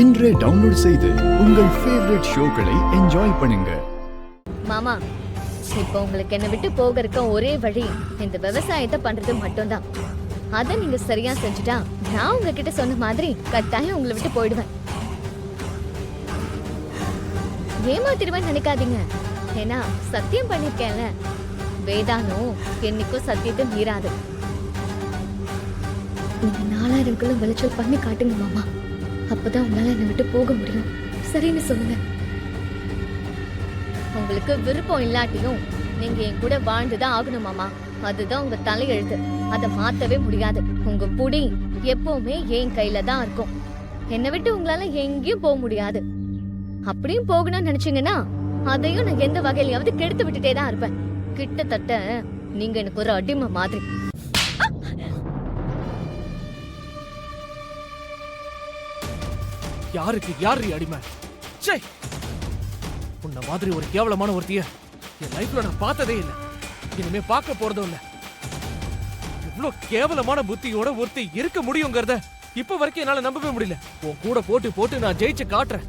இன்றே டவுன்லோட் செய்து உங்கள் ஃபேவரட் ஷோக்களை என்ஜாய் பண்ணுங்க. மாமா, இப்போ உங்களுக்கு என்ன விட்டு போக இருக்க ஒரே வழி இந்த விவசாயத்தை பண்றது மட்டும்தான். அதை நீங்க சரியா செஞ்சுட்டா நான் உங்ககிட்ட சொன்ன மாதிரி கட்டாயம் உங்களை விட்டு போயிடுவேன். ஏமாத்திடுவேன் நினைக்காதீங்க. ஏன்னா சத்தியம் பண்ணிருக்கேன்ல, வேதானும் என்னைக்கும் சத்தியத்தை மீறாது. நீங்க 4000 விளைச்சல் பண்ணி காட்டுங்க மாமா, அப்பதான் உங்களால என்னை விட்டு போக முடியும். சரின்னு சொல்லுங்க. உங்களுக்கு விருப்பம் இல்லாட்டியும் நீங்க என் கூட வாழ்ந்துதான் ஆகணும் மாமா. அதுதான் உங்க தலையெழுத்து. அதை மாத்தவே முடியாது. உங்க புடி எப்பவுமே என் கையில தான் இருக்கும். என்னை விட்டு உங்களால எங்கேயும் போக முடியாது. அப்படியும் போகணும்னு நினைச்சீங்கன்னா அதையும் நான் எந்த வகையிலாவது கெடுத்து விட்டுட்டே தான் இருப்பேன். கிட்டத்தட்ட நீங்க எனக்கு ஒரு அடிமை மாதிரி. யாருக்கு யாரு அடிமை? உன்ன மாதிரி ஒரு கேவலமான ஒருத்திய என் லைஃப்ல நான் பார்த்ததே இல்லை. இனிமே பார்க்க போறதும் இல்லை. இவ்வளவு கேவலமான புத்தியோட ஒருத்தி இருக்க முடியுங்கிறத இப்ப வரைக்கும் என்னால நம்பவே முடியல. உன் கூட போட்டு போட்டு நான் ஜெயிச்சு காட்டுறேன்.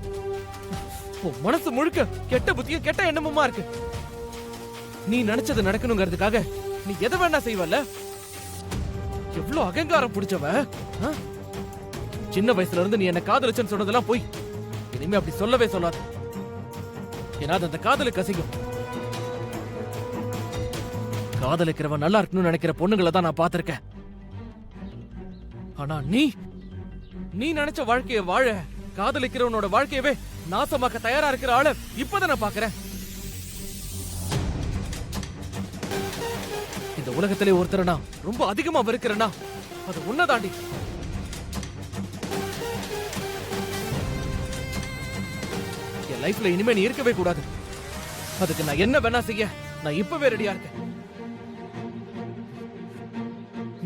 உன் மனசு முழுக்க கெட்ட புத்தியும் கெட்ட எண்ணமுமா இருக்கு. நீ நினைச்சது நடக்கணுங்கிறதுக்காக நீ எதை வேணா செய்வல்ல. எவ்வளவு அகங்காரம் பிடிச்சவ. சின்ன வயசுல இருந்து நீ என்ன காதலிச்சன்னு சொன்னதெல்லாம் போய். இனிமே அப்படி சொல்லவே சொல்லாத. ஏன்னா அந்த காதலுக்கு கசிக்கும். காதலிக்கிறவன் நல்லா இருக்கணும்னு நினைக்கிற பொண்ணுங்களை தான் நான் பார்த்திருக்கேன். ஆனா நீ நினைச்ச வாழ்க்கைய வாழ காதலிக்கிறவனோட வாழ்க்கையவே நாசமாக்க தயாரா இருக்கிற ஆள இப்பதான் நான் பாக்குறேன். இந்த உலகத்திலே ஒருத்தர் நான் ரொம்ப அதிகமா வெறுக்கிறேன்னா அது உன்னதாண்டி. என் லைஃப்ல இனிமே நீ இருக்கவே கூடாது. அதுக்கு நான் என்ன வேணா செய்ய நான் இப்பவே ரெடியா இருக்கேன்.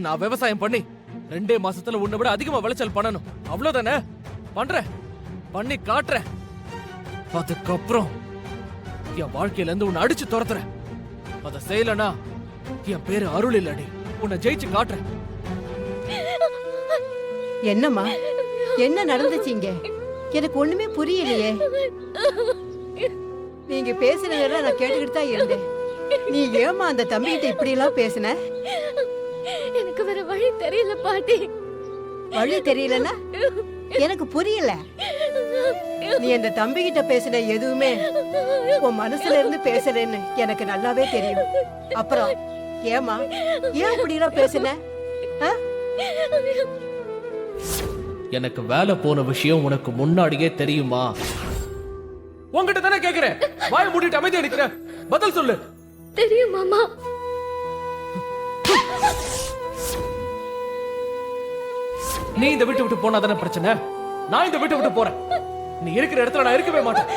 நான் விவசாயம் பண்ணி 2 மாசத்துல உன்னை விட அதிகமா விளைச்சல் பண்ணணும். அவ்வளவுதானே? பண்றேன், பண்ணி காட்டுறேன். அதுக்கப்புறம் என் வாழ்க்கையில இருந்து உன்னை அடிச்சு துரத்துறேன். அத செய்யலனா என் பேரு அருள் இல்லடி. உன்னை ஜெயிச்சு காட்டுறேன். என்னம்மா, என்ன நடந்துச்சீங்க? எனக்கு ஒண்ணுமே புரியலையே. நீங்க பேசுறதெல்லாம் நான் கேட்டுக்கிட்டு தான் இருந்தேன். நீ ஏமா அந்த தம்பிகிட்ட இப்படி எல்லாம் பேசுன? எனக்கு வேற வழி தெரியல பாட்டி. வழி தெரியலன்னா எனக்கு புரியல. நீ அந்த தம்பி கிட்ட பேசுன எதுவுமே உன் மனசுல இருந்து பேசுறேன்னு எனக்கு நல்லாவே தெரியும். அப்புறம் ஏமா ஏன் இப்படி எல்லாம் பேசுன? எனக்கு வேலை போன விஷயம் உனக்கு முன்னாடியே தெரியுமா? உன்கிட்ட தானே கேக்குறேன். வாய் மூடிட்டு அமைதியா நிக்கிற. பதில் சொல்லு. தெரியும் மாமா. நீ இந்த வீட்டை விட்டு போனா தானே பிரச்சனை. நான் இந்த வீட்டை விட்டு போறேன். நீ இருக்கிற இடத்துல நான் இருக்கவே மாட்டேன்.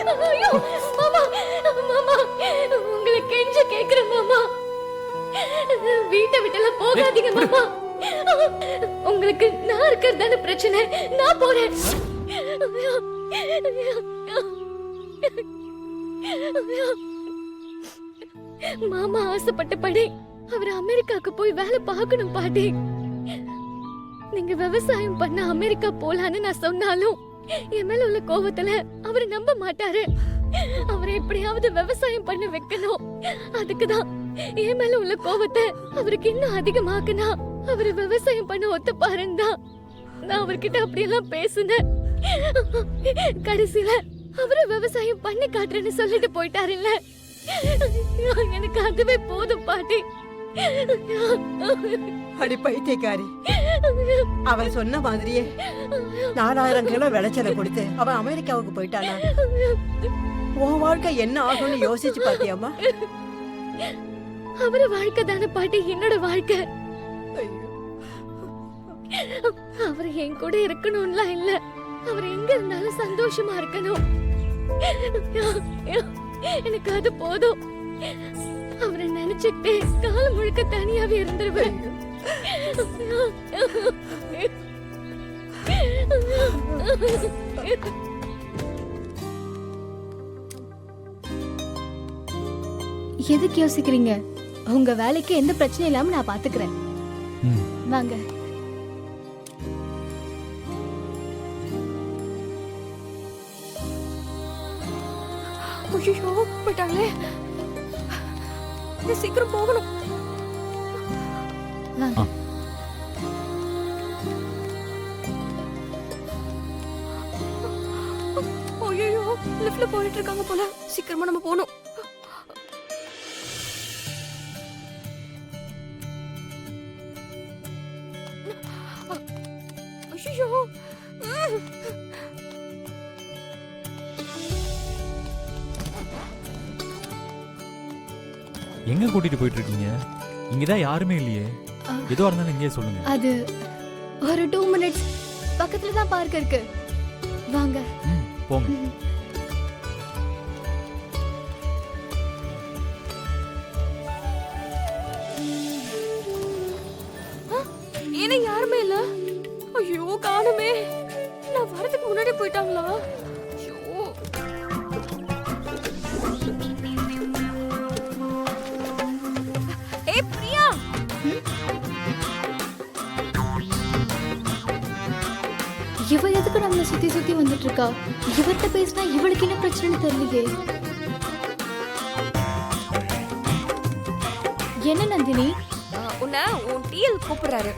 உங்களை கெஞ்ச கேக்குறேன் மாமா. வீட்டை விட்டுலாம் போகாதீங்க மாமா. உங்களுக்கு நான் இருக்கிறது தானே பிரச்சனை. நான் போறேன். மாமா ஆசைப்பட்டபடி அவர் அமெரிக்காவுக்கு போய் வேலை பார்க்கணும் பாட்டி. நீங்க விவசாயம் பண்ண அமெரிக்கா போலான்னு நான் சொன்னாலும் என் மேல உள்ள கோவத்துல அவரை நம்ப மாட்டாரு. அவரை எப்படியாவது விவசாயம் பண்ண வைக்கணும். அதுக்குதான் என் மேல உள்ள கோவத்தை அவருக்கு இன்னும் அதிகமாக்குனா அவரு விவசாயம் பண்ண ஒத்துப்பாருன்னு தான் நான் அவர்கிட்ட அப்படியெல்லாம் பேசுனேன். கடைசியில அவரு விவசாயம் பண்ணி காட்டுறேன்னு சொல்லிட்டு போயிட்டாருல்ல. எனக்கு அதுவே போதும் பாட்டி. அடி பைத்தியக்காரி, அவன் சொன்ன மாதிரியே 4000 கிலோ விளைச்சலை கொடுத்து அவன் அமெரிக்காவுக்கு போயிட்டானா? உன் வாழ்க்கை என்ன ஆகும்னு யோசிச்சு பாத்தியாமா? அவரு வாழ்க்கை தானே பாட்டி என்னோட வாழ்க்கை. அவர் என் கூட இருக்கணும்லாம் இல்ல. அவர் எங்க இருந்தாலும் சந்தோஷமா இருக்கணும். எனக்கு அது போதும். அவரை நினைச்சுட்டே காலம் முழுக்க தனியாவே இருந்துருவேன். எதுக்கு யோசிக்கிறீங்க? உங்க வேலைக்கு எந்த பிரச்சனையும் இல்லாம நான் பாத்துக்கிறேன். வாங்க. ஐயோ போயிட்டாங்களே. இது சீக்கிரம் போகணும். வாங்க. ஐயோ லிஃப்ட்ல போயிட்டு இருக்காங்க போல. சீக்கிரமா நம்ம போகணும். ஐயோ எங்க கூட்டிட்டு போயிட்டு இருக்கீங்க? இங்கதான் யாருமே இல்லையே. எதுவா இருந்தாலும் இங்கேயே சொல்லுங்க. அது ஒரு 2 மினிட்ஸ் பக்கத்துல தான் பார்க் இருக்கு. வாங்க. ம், போங்க. ஏன்னா யாருமே இல்ல. ஐயோ காணுமே. நான் வரதுக்கு முன்னாடி போயிட்டாங்களா? ஐயோ. ஏய் பிரியா. இவ எதுக்கு நம்மள சுத்தி சுத்தி வந்துட்டு இருக்கா? இவர்கிட்ட பேசினா இவளுக்கு என்ன பிரச்சனை தெரியலையே. என்ன நந்தினி? உன்னை உன் டிஎல் கூப்பிடுறாரு.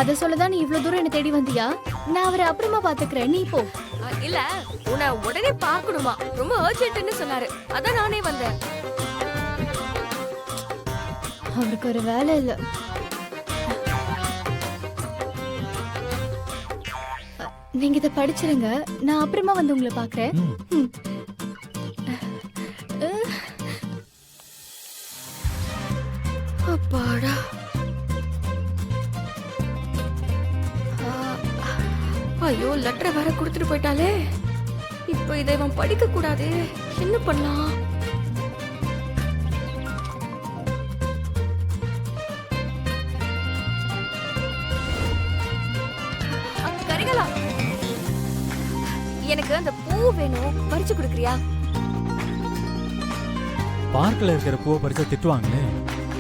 அத சொல்லதான் நீ இவ்ளோ தூரம் என்ன தேடி வந்தியா? நான் அவரை அப்புறமா பாத்துக்கிறேன், நீ போ. இல்ல உன்னை உடனே பார்க்கணுமா, ரொம்ப அர்ஜென்ட்னு சொன்னாரு. அதான் நானே வந்தேன். அவருக்கு ஒரு வேலை இல்ல. நீங்க இத படிச்சிருங்க, நான் அப்புறமா வந்து உங்களை பாக்குறேன். ம். அப்பாடா. ஐயோ லெட்டர் வேற கொடுத்துட்டு போயிட்டாலே. இப்போ இதை இவன் படிக்க கூடாது. என்ன பண்ணலாம்? கரிகலா, எனக்கு அந்த பூ வேணும், பறிச்சு கொடுக்குறியா? பார்க்ல இருக்கிற பூவை பறிச்சா திட்டுவாங்களே.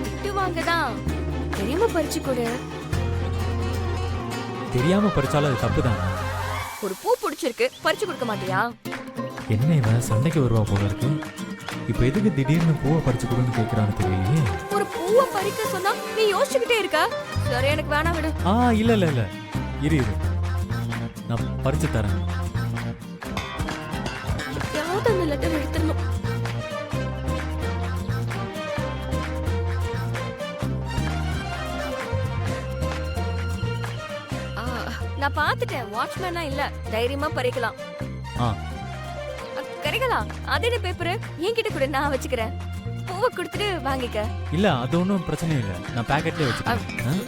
திட்டுவாங்கதான், தெரியாம பறிச்சு கொடு. தெரியாம பறிச்சாலும் அது தப்புதான். ஒரு பூ பிடிச்சிருக்கு, பறிச்சு கொடுக்க மாட்டியா? என்ன இவன் சண்டைக்கு வருவா போல இருக்கு. இப்ப எதுக்கு திடீர்னு பூவை பறிச்சு கொடுன்னு கேக்குறான்னு தெரியலையே. ஒரு பூவை பறிக்க சொன்னா நீ யோசிச்சுக்கிட்டே இருக்க. சரி எனக்கு வேணாம் விடு. இல்ல இல்ல இல்ல, இரு இரு, நான் பறிச்சு தரேன். யாவது அந்த லெட்டர் எடுத்துடணும். நான் பாத்துட்டேன், வாட்ச்மேன்லாம் இல்ல, தைரியமா பறிக்கலாம். ஆ கரைகளா, அது என்ன பேப்பரு? என்கிட்ட கூட, நான் வச்சுக்கிறேன். பூவை கொடுத்துட்டு வாங்கிக்க. இல்ல அது ஒன்றும் பிரச்சனை இல்லை, நான் பேக்கெட்லேயே வச்சுக்கிறேன்.